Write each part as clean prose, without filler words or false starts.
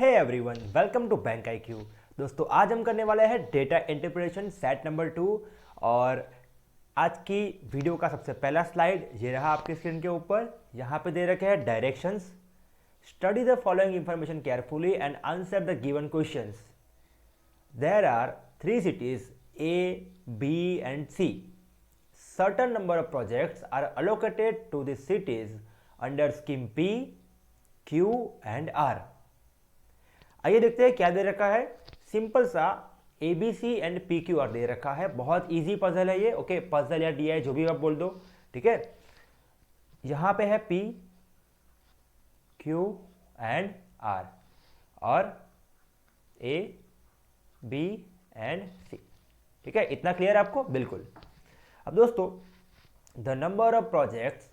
Everyone, welcome to bank IQ। दोस्तों, आज हम करने वाले हैं डेटा इंटरप्रिटेशन सेट नंबर 2। और आज की वीडियो का सबसे पहला स्लाइड ये रहा आपकी स्क्रीन के ऊपर। यहाँ पे दे रखे हैं directions. Study the following information carefully and answer the given questions. There are 3 cities A, B and C. Certain number of projects are allocated to the cities under scheme P, Q and R. आइए देखते हैं क्या दे रखा है। Simple सा ABC and PQR दे रखा है। बहुत इजी पजल है ये। ओके, पजल या DI जो भी आप बोल दो, ठीक है। यहां पे है P, Q एंड R और A, B एंड C। ठीक है, इतना क्लियर आपको? बिल्कुल। अब दोस्तों, the number of projects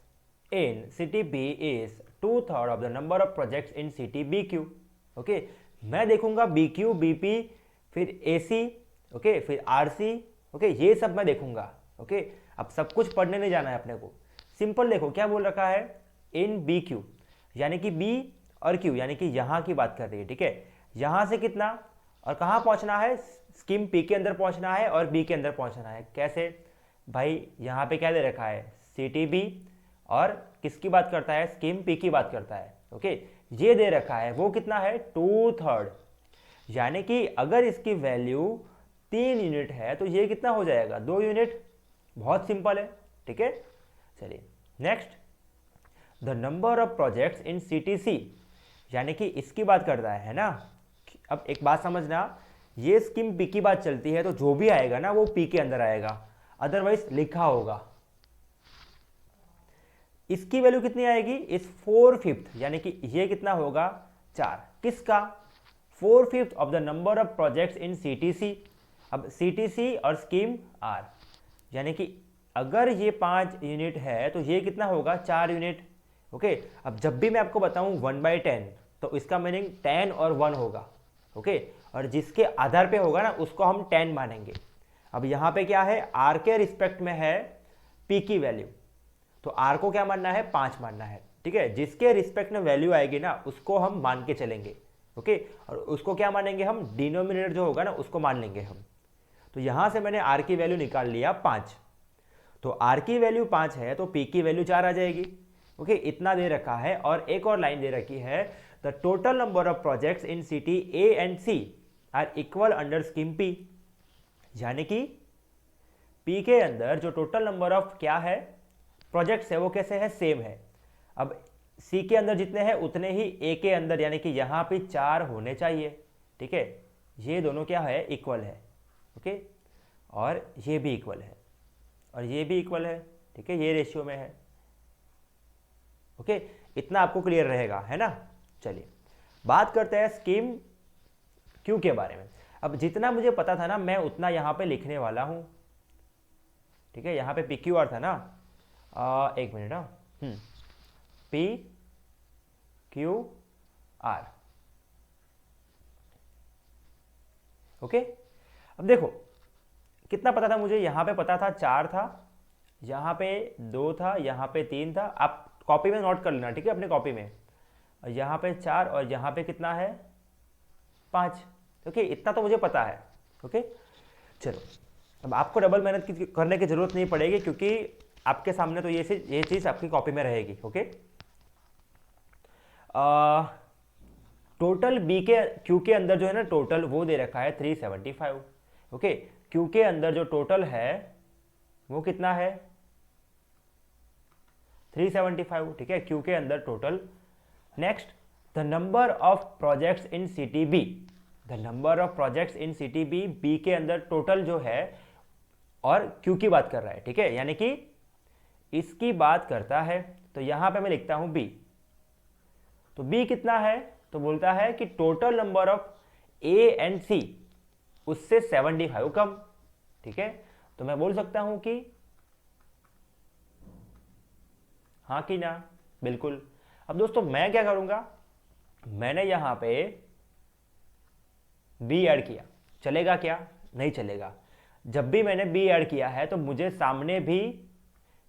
in city B is 2/3 of the number of projects in city BQ। Okay, मैं देखूंगा BQ, BP, फिर AC, ओके, फिर RC, ओके, ये सब मैं देखूंगा। ओके, अब सब कुछ पढ़ने नहीं जाना है अपने को। सिंपल देखो क्या बोल रखा है, इन BQ, यानी कि B और Q, यानी कि यहां की बात कर रही है। ठीक है, यहां से कितना और कहां पहुंचना है, स्कीम P के अंदर पहुंचना है और B के अंदर पहुंचना है। कैसे भाई, यहां पे क्या दे रखा है, सिटी B, और किसकी बात करता है, स्कीम P की बात करता है। ओके, ये दे रखा है, वो कितना है, 2/3। यानी कि अगर इसकी वैल्यू 3 यूनिट है तो ये कितना हो जाएगा, 2 यूनिट। बहुत सिंपल है। ठीक है, चलिए next, the number of projects in CTC, यानी कि इसकी बात करता है ना। अब एक बात समझना, ये स्कीम P की बात चलती है तो जो भी आएगा ना वो P के अंदर आएगा, अदरवाइज लिखा होगा। इसकी वैल्यू कितनी आएगी, इस 4/5, यानी कि ये कितना होगा, 4। किसका, 4/5 of the number of projects in CTC। अब CTC और स्कीम R, यानी कि अगर ये 5 यूनिट है तो ये कितना होगा, 4 यूनिट। ओके, अब जब भी मैं आपको बताऊं 1/10 तो इसका मीनिंग 10 और 1 होगा। ओके, और जिसके आधार पे होगा ना उसको हम 10 मानेंगे। अब यहां पे क्या है, R के रिस्पेक्ट में है P की वैल्यू, तो R को क्या मानना है, 5 मानना है। ठीक है, जिसके रिस्पेक्ट में वैल्यू आएगी ना उसको हम मान के चलेंगे। ओके, और उसको क्या मानेंगे हम, डिनोमिनेटर जो होगा ना उसको मान लेंगे हम। तो यहां से मैंने R की वैल्यू निकाल लिया 5, तो R की वैल्यू 5 है तो P की वैल्यू 4 आ जाएगी। ओके, इतना दे रखा है। और एक और लाइन दे रखी है, the total number of projects in city A and C are equal under scheme P, यानी कि P के अंदर जो टोटल नंबर ऑफ क्या है, प्रोजेक्ट्स है, वो कैसे है, सेम है। अब C के अंदर जितने हैं उतने ही A के अंदर, यानी कि यहां पे 4 होने चाहिए। ठीक है, ये दोनों क्या है, इक्वल है। ओके, और ये भी इक्वल है और ये भी इक्वल है। ठीक है, ये रेशियो में है। ओके, इतना आपको क्लियर रहेगा, है ना। चलिए बात करते हैं स्कीम Q के बारे में। अब जितना मुझे पता था ना मैं उतना यहां पे लिखने वाला हूं। ठीक है, यहां पे PQR था ना, एक मिनट ना, PQR। ओके, अब देखो कितना पता था मुझे, यहां पे पता था 4 था, यहां पे 2 था, यहां पे 3 था। आप कॉपी में नोट कर लेना, ठीक है, अपने कॉपी में। और यहां पे 4 और यहां पे कितना है, 5। ओके, इतना तो मुझे पता है। ओके, चलो अब आपको डबल मेहनत करने की जरूरत नहीं पड़ेगी क्योंकि आपके सामने तो ये चीज आपकी कॉपी में रहेगी। ओके, टोटल B के Q के अंदर जो है ना टोटल, वो दे रखा है 375। ओके, Q के अंदर जो टोटल है वो कितना है, 375। ठीक है, Q के अंदर total. Next, the number of projects in city B, the number of projects in city B के अंदर टोटल जो है, और Q की बात कर रहा है। ठीक है, यानी कि इसकी बात करता है। तो यहां पे मैं लिखता हूं B, तो B कितना है, तो बोलता है कि total number of A and C उससे 75 कम। ठीक है, तो मैं बोल सकता हूं कि हाँ कि ना, बिल्कुल। अब दोस्तों मैं क्या करूंगा, मैंने यहां पे B ऐड किया, चलेगा क्या, नहीं चलेगा। जब भी मैंने B ऐड किया है तो मुझे सामने भी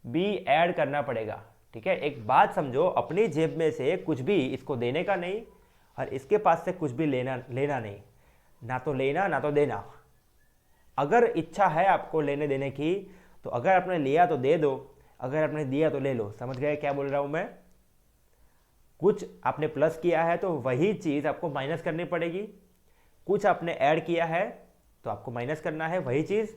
B ऐड करना पड़ेगा। ठीक है, एक बात समझो, अपनी जेब में से कुछ भी इसको देने का नहीं और इसके पास से कुछ भी लेना लेना नहीं, ना तो लेना ना तो देना। अगर इच्छा है आपको लेने देने की तो अगर आपने लिया तो दे दो, अगर आपने दिया तो ले लो। समझ गए क्या बोल रहा हूँ मैं? कुछ आपने प्लस किया है तो वही चीज़ आपको माइनस करनी पड़ेगी, कुछ आपने ऐड किया है तो आपको माइनस करना है वही चीज़,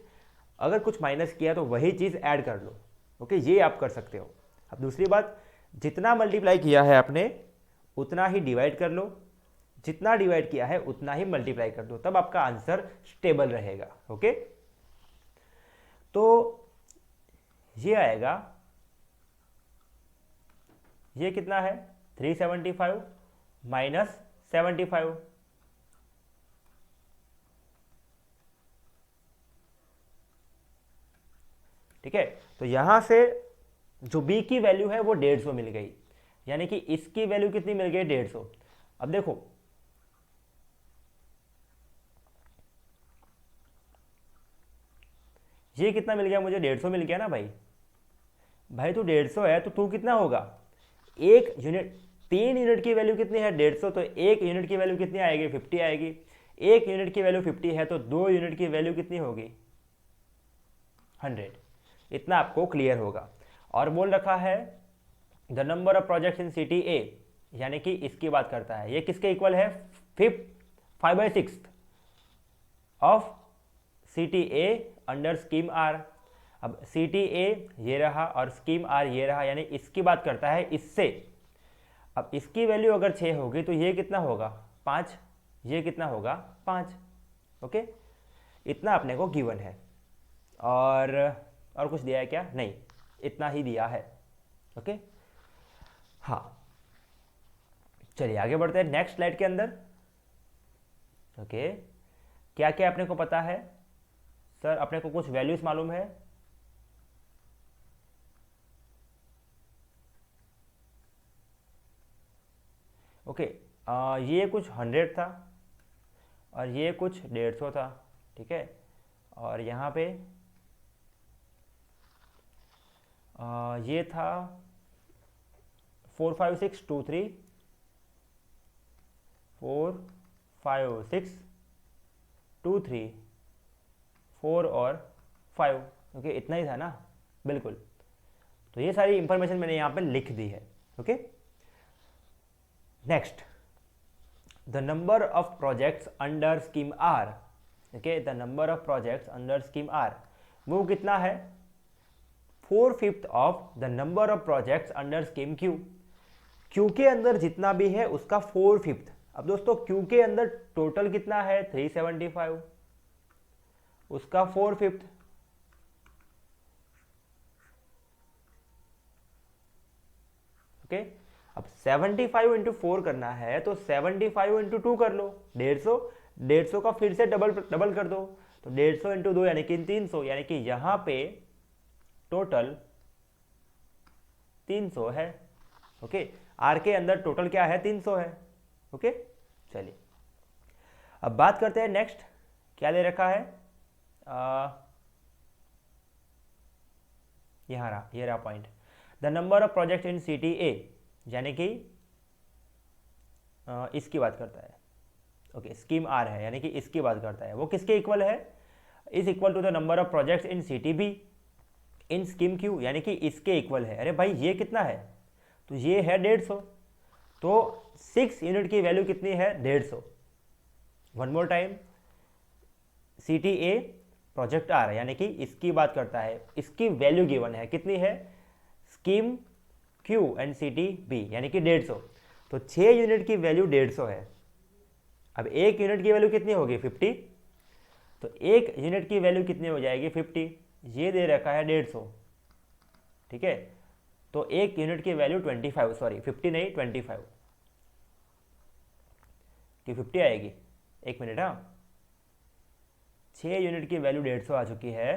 अगर कुछ माइनस किया तो वही चीज़ ऐड कर लो। ओके, ये आप कर सकते हो। अब दूसरी बात, जितना मल्टीप्लाई किया है आपने उतना ही डिवाइड कर लो, जितना डिवाइड किया है उतना ही मल्टीप्लाई कर दो, तब आपका आंसर स्टेबल रहेगा। ओके, तो ये आएगा, ये कितना है 375 माइनस 75। ठीक है, तो यहां से जो b की वैल्यू है वो 150 मिल गई, यानी कि इसकी वैल्यू कितनी मिल गई 150। अब देखो ये कितना मिल गया मुझे, 150 मिल गया ना भाई। भाई तू 150 है तो तू कितना होगा, एक यूनिट, 3 यूनिट की वैल्यू कितनी है 150, तो एक यूनिट की वैल्यू कितनी आएगी 50 आएगी। एक यूनिट की वैल्यू 50 है तो 2 यूनिट की वैल्यू कितनी होगी 100। इतना आपको क्लियर होगा। और बोल रखा है the number of projects in city A, यानी कि इसकी बात करता है, ये किसके इक्वल है 5/6 of city A under scheme R. अब सिटी ए ये रहा और स्कीम आर ये रहा, यानी इसकी बात करता है इससे। अब इसकी वैल्यू अगर 6 होगी तो ये कितना होगा 5, ये कितना होगा 5। ओके, इतना अपने को गिवन है। और कुछ दिया है क्या, नहीं, इतना ही दिया है। ओके, हाँ चलिए आगे बढ़ते हैं नेक्स्ट स्लाइड के अंदर। ओके, क्या क्या अपने को पता है सर, अपने को कुछ वैल्यूज मालूम है। ओके, ये कुछ 100 था और ये कुछ 150 था। ठीक है, और यहाँ पे ये था 4 5 6 2 3 4 5 6 2 3 4 और 5। ओके, इतना ही था ना, बिल्कुल। तो ये सारी इंफॉर्मेशन मैंने यहाँ पे लिख दी है। Okay, next, the number of projects under scheme R. Okay, the number of projects under scheme R, वो कितना है 4/5 of the number of projects under scheme Q. Q के अंदर जितना भी है उसका 4/5। अब दोस्तों क्यू के अंदर टोटल कितना है 375, उसका 4/5। ओके, अब 75 इंटू 4 करना है तो 75 इंटू 2 कर लो, 150 का फिर से डबल कर दो, तो 150 इंटू 2 यानी कि 300, यानी कि यहां पे टोटल 300 है। ओके, आर के अंदर टोटल क्या है 300 है। ओके, चलिए अब बात करते हैं नेक्स्ट, क्या ले रखा है, यहाँ रहा, ये रहा point, the number of project in city A, यानी कि इसकी बात करता है। ओके, स्कीम आर है यानी कि इसकी बात करता है, वो किसके इक्वल है, is equal to the number of projects in city B in scheme Q, यानी कि इसके इक्वल है। अरे भाई ये कितना है, तो ये है 150, तो 6 यूनिट की वैल्यू कितनी है 150। One more time, city A project R यानी कि इसकी बात करता है, इसकी वैल्यू गिवन है कितनी है scheme Q and city B यानी कि 150, तो 6 यूनिट की वैल्यू 150 है। अब एक यूनिट की वैल्यू कितनी होगी 50, तो एक यूनिट की वैल्यू कितनी हो जाएगी 50, ये दे रखा है 150। ठीक है, तो एक यूनिट की वैल्यू 25, सॉरी 50 नहीं 25 कि 50 आएगी, एक मिनट। हाँ, 6 यूनिट की वैल्यू 150 आ चुकी है।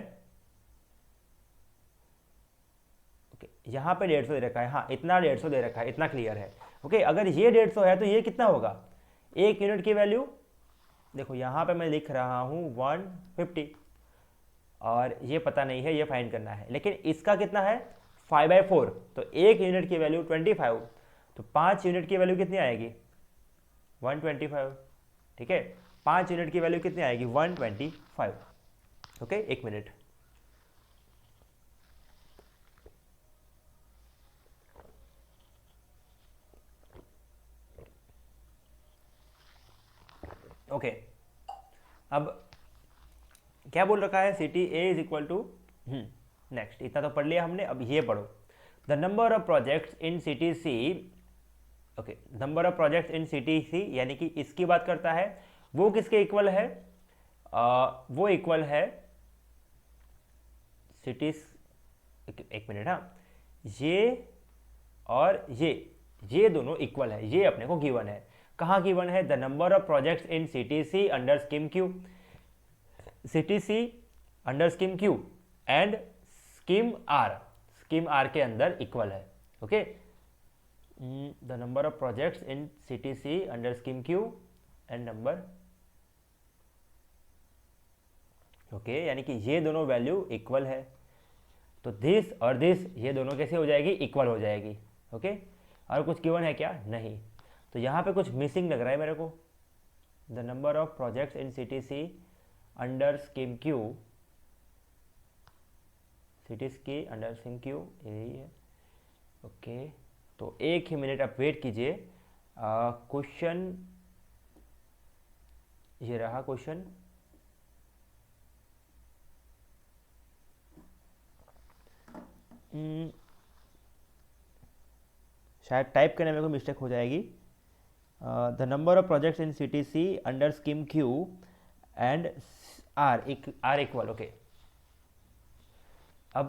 ओके, यहाँ पे 150 दे रखा है, हाँ इतना 150 दे रखा है, इतना क्लियर है। ओके, अगर ये 150 है तो ये कितना होगा, एक यूनिट की वैल्यू देखो यहाँ पे मैं लिख रहा हूँ 150, और ये पता नहीं है, ये फाइंड करना है, लेकिन इसका कितना है 5/4, तो एक यूनिट की वैल्यू 25, तो 5 यूनिट की वैल्यू कितनी आएगी 125, ठीक है। 5 यूनिट की वैल्यू कितनी आएगी? 125, ओके। 1 मिनट। ओके, अब क्या बोल रखा है? City A is equal to, next, इतना तो पढ़ लिया हमने। अब ये पढ़ो, the number of projects in city C, okay, number of projects in city C, यानी कि इसकी बात करता है। वो किसके इक्वल है? वो इक्वल है सिटीज, एक मिनट, हाँ, ये और ये दोनों इक्वल है, ये अपने को गिवन है। कहाँ गिवन है? The number of projects in city C under scheme Q, city C under scheme Q and scheme R के अंदर इक्वल है, okay. The number of projects in city C under scheme Q and number, okay, यानी कि ये दोनों value equal है। तो this और दिस, ये दोनों कैसे हो जाएगी? इक्वल हो जाएगी, ओके। और कुछ गिवन है क्या? नहीं। तो यहाँ पे कुछ मिसिंग लग रहा है मेरे को। The number of projects in city C under scheme Q, cities की अंडर स्कीम क्यू, यही है, ओके। तो एक ही मिनट आप वेट कीजिए। क्वेश्चन, ये रहा क्वेश्चन। शायद टाइप करने में कोई मिस्टेक हो जाएगी। The number of projects in city C under scheme Q and R equal, okay. अब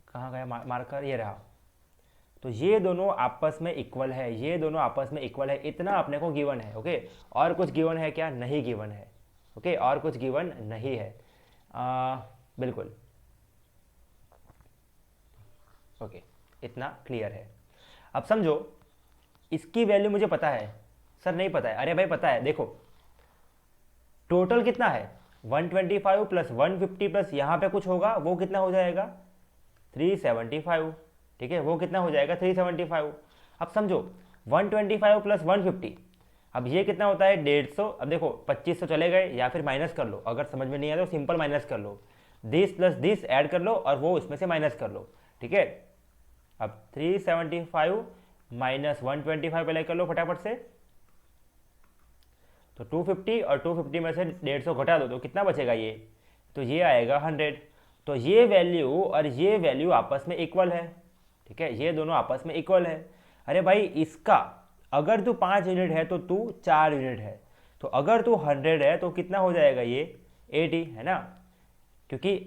कहाँ गया मार्कर? ये रहा। तो ये दोनों आपस में इक्वल है, ये दोनों आपस में इक्वल है, इतना अपने को गिवन है, ओके। और कुछ गिवन है क्या? नहीं गिवन है, ओके। और कुछ गिवन नहीं है, बिल्कुल, ओके। इतना क्लियर है। अब समझो, इसकी वैल्यू मुझे पता है। सर नहीं पता है। अरे भाई पता है, देखो टोटल कितना है? 125 प्लस 150 प्लस यहाँ पे कुछ होगा, वो कितना हो जाएगा? 375, ठीक है। वो कितना हो जाएगा? 375। अब समझो 125 प्लस 150, अब ये कितना होता है? 150। अब देखो 25 तो चले गए, या फिर माइनस कर लो, अगर समझ में नहीं आया तो सिंपल माइनस कर लो। दिस प्लस दिस ऐड कर लो और वो इसमें से माइनस कर लो, ठीक है। अब 375 माइनस 125 पहले कर लो फटाफट से। तो 250 और 250 में से 150 घटा दो तो कितना बचेगा? ये तो ये आएगा 100। तो ये वैल्यू और ये वैल्यू आपस में इक्वल है, ठीक है। ये दोनों आपस में इक्वल है। अरे भाई इसका अगर तू 5 यूनिट है तो तू 4 यूनिट है, तो अगर तू 100 है तो कितना हो जाएगा? ये 80 है ना, क्योंकि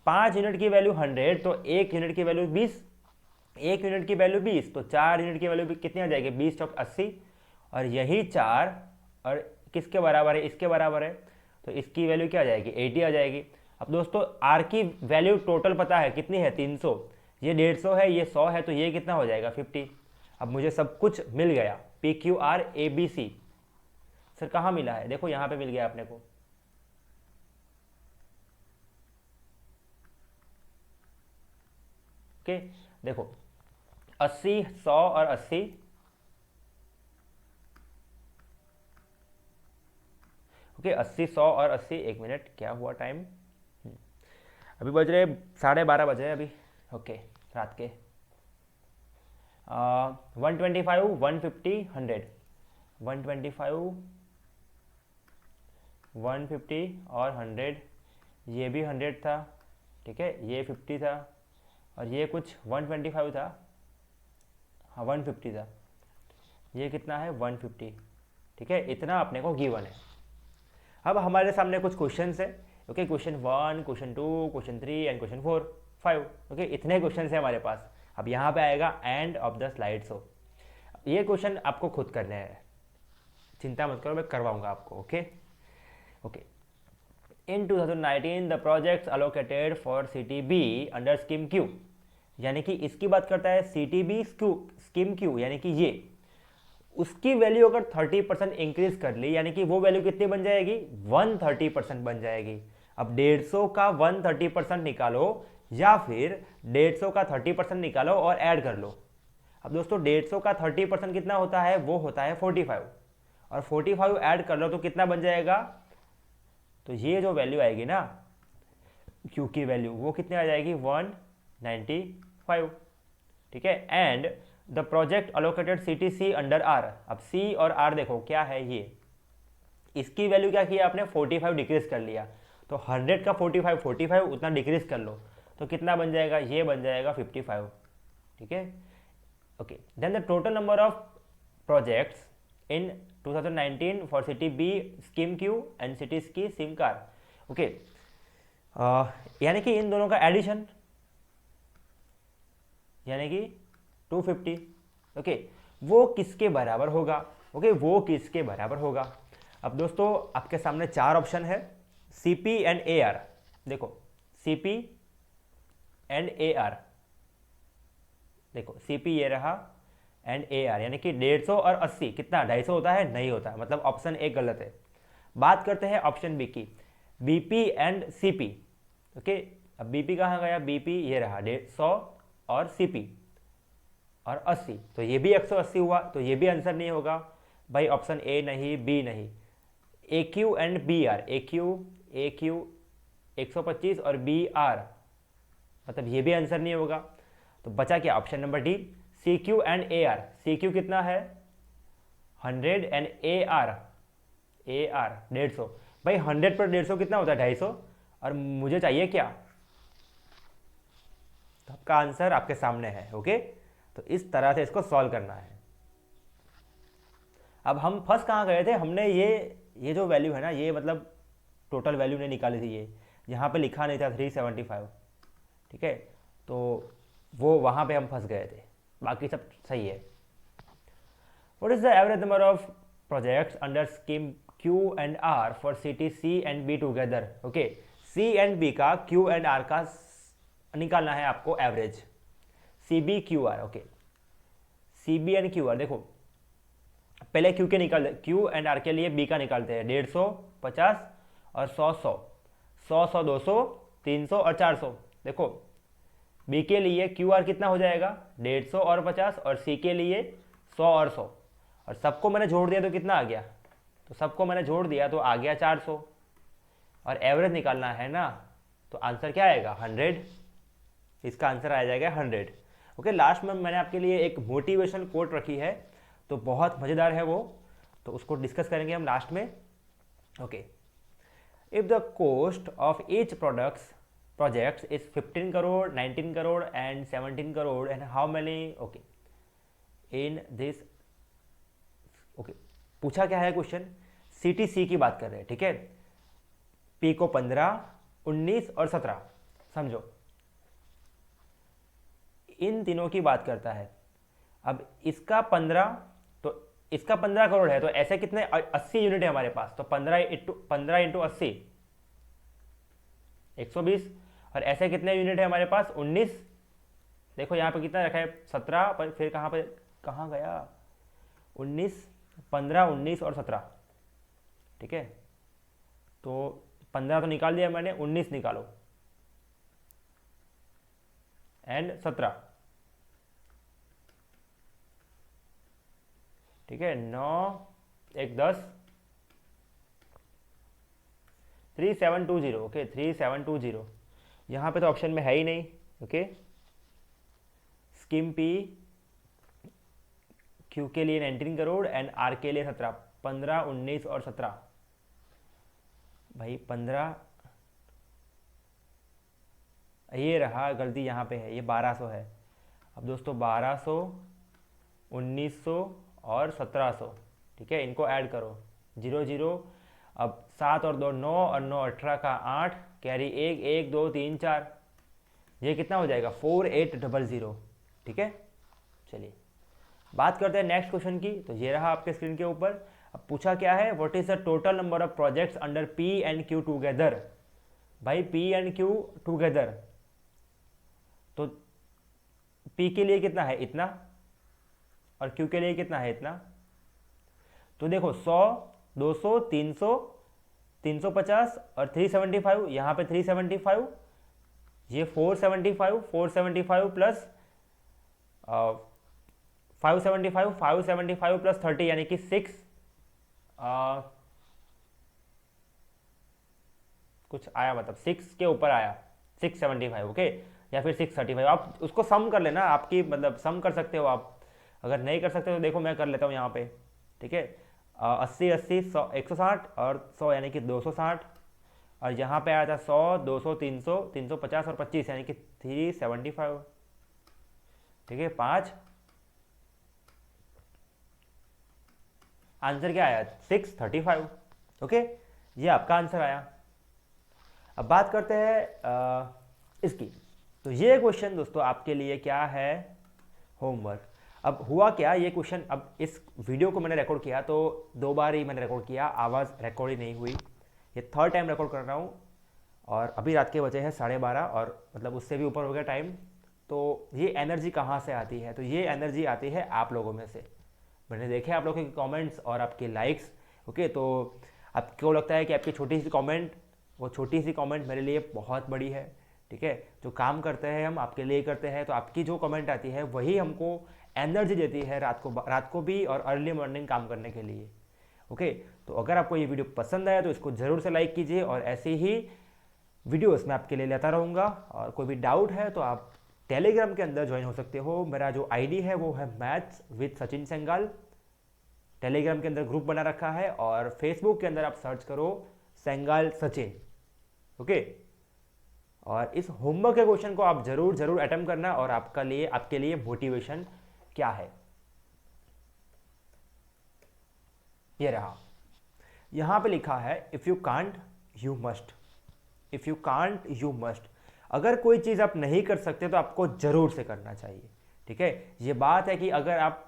5 यूनिट की वैल्यू 100, तो 1 यूनिट की वैल्यू 20, 1 यूनिट की वैल्यू 20, तो 4 यूनिट की वैल्यू कितनी आ जाएगी? 20 चौक 80, और यही 4 और किसके बराबर है? इसके बराबर है, तो इसकी वैल्यू क्या आ जाएगी? 80 आ जाएगी। अब दोस्तों आर की वैल्यू टोटल पता है कितनी है? 300, ये 150 है, ये 100 है, तो ये कितना हो जाएगा? 50। अब मुझे सब कुछ मिल गया, PQR ABC। सर कहाँ मिला है? देखो यहाँ पे मिल गया अपने को, ओके। देखो 80, 100 और 80, ओके। 80, 100 और 80, एक मिनट, क्या हुआ टाइम? अभी बज रहे 12:30 बजे अभी, ओके, रात के। 125, 150, 100, 125, 150 और 100, ये भी 100 था, ठीक है। ये 50 था और ये कुछ 125 था, हाँ 150 था, ये कितना है? 150, ठीक है। इतना अपने को गिवन है। अब हमारे सामने कुछ क्वेश्चंस है, okay. Question 1, question 2, question 3 and question 4, 5, okay. इतने क्वेश्चन है हमारे पास। अब यहाँ पे आएगा end of the slide show. ये क्वेश्चन आपको खुद करने हैं, चिंता मत करो, मैं करवाऊंगा आपको, okay okay. In 2019 the projects allocated for CTB under scheme Q, यानी कि इसकी बात करता है CTB स्कीम क्यू, यानी कि ये उसकी वैल्यू अगर 30% इंक्रीज कर ली, यानी कि वो वैल्यू कितनी बन जाएगी? 130% बन जाएगी। अब 150 का 130% निकालो, या फिर 150 का 30% निकालो और ऐड कर लो। अब दोस्तों 150 का 30% कितना होता है, वो होता है 45, और 45 ऐड कर लो तो कितना बन जाएगा, तो ये जो वैल्यू आएगी ना क्यू की वैल्यू वो कितने आ जाएगी 195, ठीक है। And the project allocated city C under R, अब सी और आर देखो क्या है, ये इसकी वैल्यू क्या किया आपने 45 डिक्रीज कर लिया, तो 100 का 45 उतना डिक्रीज कर लो तो कितना बन जाएगा, ये बन जाएगा 55, ठीक है। Okay, then the total number of projects in 2019 for city B scheme Q and city C scheme R. Okay, यानी कि इन दोनों का एडिशन यानी कि 250, ओके, वो किसके बराबर होगा, ओके, वो किसके बराबर होगा। अब दोस्तों आपके सामने 4 ऑप्शन है, C P and A R, देखो C P and A R, देखो सी पी ये रहा एंड ए आर, यानी कि 150 और 80 कितना 250 होता है, नहीं होता है, मतलब ऑप्शन ए गलत है। बात करते हैं ऑप्शन बी की, बीपी एंड सीपी, ओके। अब बीपी कहाँ गया, बीपी ये रहा 150 और सीपी और 80, तो ये भी 180 हुआ, तो ये भी आंसर नहीं होगा भाई, ऑप्शन ए नहीं, बी नहीं। A Q and B R, A Q 125 और बी आर, मतलब ये भी आंसर नहीं होगा, तो बचा क्या option number D, C Q and A R. C Q कितना है 100 एंड ए आर 150, भाई 100 पर 150 कितना होता है 250, और मुझे चाहिए क्या, तो आपका आंसर आपके सामने है, ओके। तो इस तरह से इसको सॉल्व करना है। अब हम फंस कहाँ गए थे, हमने ये जो वैल्यू है ना, ये मतलब टोटल वैल्यू नहीं निकाली थी, ये यहाँ पे लिखा नहीं था 375, ठीक है, तो वो वहाँ पे हम फंस गए थे, बाकी सब सही है। What is the average number of projects under scheme Q and R for city C and B together, okay. C and B का क्यू एंड आर का निकालना है आपको average, C B Q R, okay. C B and Q R, देखो पहले Q के निकाल, Q and are के लिए बी का निकालते हैं, 150, 50 और 100, 100, 200, 300 और 400। देखो बी के लिए क्यू आर कितना हो जाएगा 150 और 50, और सी के लिए 100 और 100, और सबको मैंने जोड़ दिया तो कितना आ गया, तो सबको मैंने जोड़ दिया तो आ गया 400, और एवरेज निकालना है ना, तो आंसर क्या आएगा 100, इसका आंसर आ जाएगा 100, ओके। लास्ट में मैंने आपके लिए एक मोटिवेशन कोट रखी है, तो बहुत मज़ेदार है वो, तो उसको डिस्कस करेंगे हम लास्ट में, okay. If the cost of each projects is 15 crore, 19 crore and 17 crore and how many, okay, in this, okay. पूछा क्या है क्वेश्चन, सीटीसी की बात कर रहे हैं, ठीक है। पी को 15, 19 और 17 समझो, इन तीनों की बात करता है। अब इसका 15, तो इसका 15 करोड़ है, तो ऐसे कितने 80 यूनिट है हमारे पास, तो 15 इंटू 80 120, और ऐसे कितने यूनिट है हमारे पास 19, देखो यहाँ पे कितना रखा है 17, पर फिर कहाँ गया 19, 15, 19 और 17, ठीक है। तो 15 तो निकाल दिया मैंने, 19 निकालो एंड 17, ठीक है, 9, 1, 10, 3720, ओके 3720, यहाँ पे तो ऑप्शन में है ही नहीं, ओके। स्कीम पी क्यू के लिए 19 करोड़ एंड आर के लिए 17, 15, 19 और 17, भाई 15, ये रहा गलती यहाँ पे है, ये 1200 है। अब दोस्तों 1200, 1900 और 1700, ठीक है, इनको ऐड करो, 0 0, अब 7 और 2 9 और 9 18 का 8, कैरी 1 1 2 3 4, ये कितना हो जाएगा 4800, ठीक है। चलिए बात करते हैं नेक्स्ट क्वेश्चन की, तो ये रहा आपके स्क्रीन के ऊपर। अब पूछा क्या है, what is the total number of projects under P and Q together, भाई पी एंड क्यू टुगेदर, तो पी के लिए कितना है इतना, और क्यू के लिए कितना है इतना, तो देखो 100, 200, 300, 350 और 375, यहाँ पे 375, ये 475 प्लस 575 प्लस 30 यानी कि 6 कुछ आया, मतलब 6 के ऊपर आया, 675, ओके, या फिर 635। आप उसको सम कर लेना, आपकी मतलब सम कर सकते हो आप। अगर नहीं कर सकते तो देखो मैं कर लेता हूँ यहाँ पे, ठीक है। 80 80 100 160 और 100 यानी कि 260, और यहाँ पे आया था 100 200 300 350 और 25 यानी कि 375, ठीक है। 5, आंसर क्या आया? 635, ओके, ये आपका आंसर आया। अब बात करते हैं इसकी। तो ये क्वेश्चन दोस्तों आपके लिए क्या है, होमवर्क। अब हुआ क्या, ये क्वेश्चन, अब इस वीडियो को मैंने रिकॉर्ड किया तो 2 बार ही मैंने रिकॉर्ड किया, आवाज़ रिकॉर्ड ही नहीं हुई। ये 3rd टाइम रिकॉर्ड कर रहा हूँ, और अभी रात के बजे हैं 12:30, और मतलब उससे भी ऊपर हो गया टाइम। तो ये एनर्जी कहाँ से आती है? तो ये एनर्जी आती है आप लोगों में से। मैंने देखे आप लोगों के कमेंट्स और आपके लाइक्स, ओके। तो आपको लगता है कि आपकी छोटी सी कमेंट, वो छोटी सी कमेंट मेरे लिए बहुत बड़ी है, ठीक है। जो काम करते हैं हम आपके लिए करते हैं, तो आपकी जो कमेंट आती है वही हमको एनर्जी देती है रात को भी और अर्ली मॉर्निंग काम करने के लिए, ओके। तो अगर आपको ये वीडियो पसंद आया तो इसको ज़रूर से लाइक कीजिए, और ऐसे ही वीडियोस मैं आपके लिए लेता रहूँगा। और कोई भी डाउट है तो आप टेलीग्राम के अंदर ज्वाइन हो सकते हो। मेरा जो आईडी है वो है मैथ्स विद सचिन सेंगाल। टेलीग्राम के अंदर ग्रुप बना रखा है, और फेसबुक के अंदर आप सर्च करो सेंगाल सचिन, ओके। और इस होमवर्क के क्वेश्चन को आप जरूर अटेम्प्ट करना, और आपके लिए मोटिवेशन क्या है, ये रहा। यहां पे लिखा है if you can't you must, if you can't you must. अगर कोई चीज़ आप नहीं कर सकते तो आपको जरूर से करना चाहिए, ठीक है। ये बात है कि अगर आप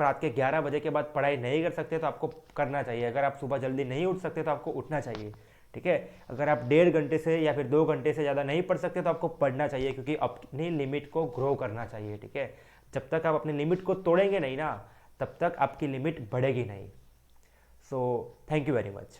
रात के 11 बजे के बाद पढ़ाई नहीं कर सकते तो आपको करना चाहिए। अगर आप सुबह जल्दी नहीं उठ सकते तो आपको उठना चाहिए, ठीक है। अगर आप 1.5 घंटे से या फिर 2 घंटे से ज़्यादा नहीं पढ़ सकते तो आपको पढ़ना चाहिए, क्योंकि अपनी लिमिट को ग्रो करना चाहिए, ठीक है। जब तक आप अपनी लिमिट को तोड़ेंगे नहीं ना, तब तक आपकी लिमिट बढ़ेगी नहीं। So thank you very much.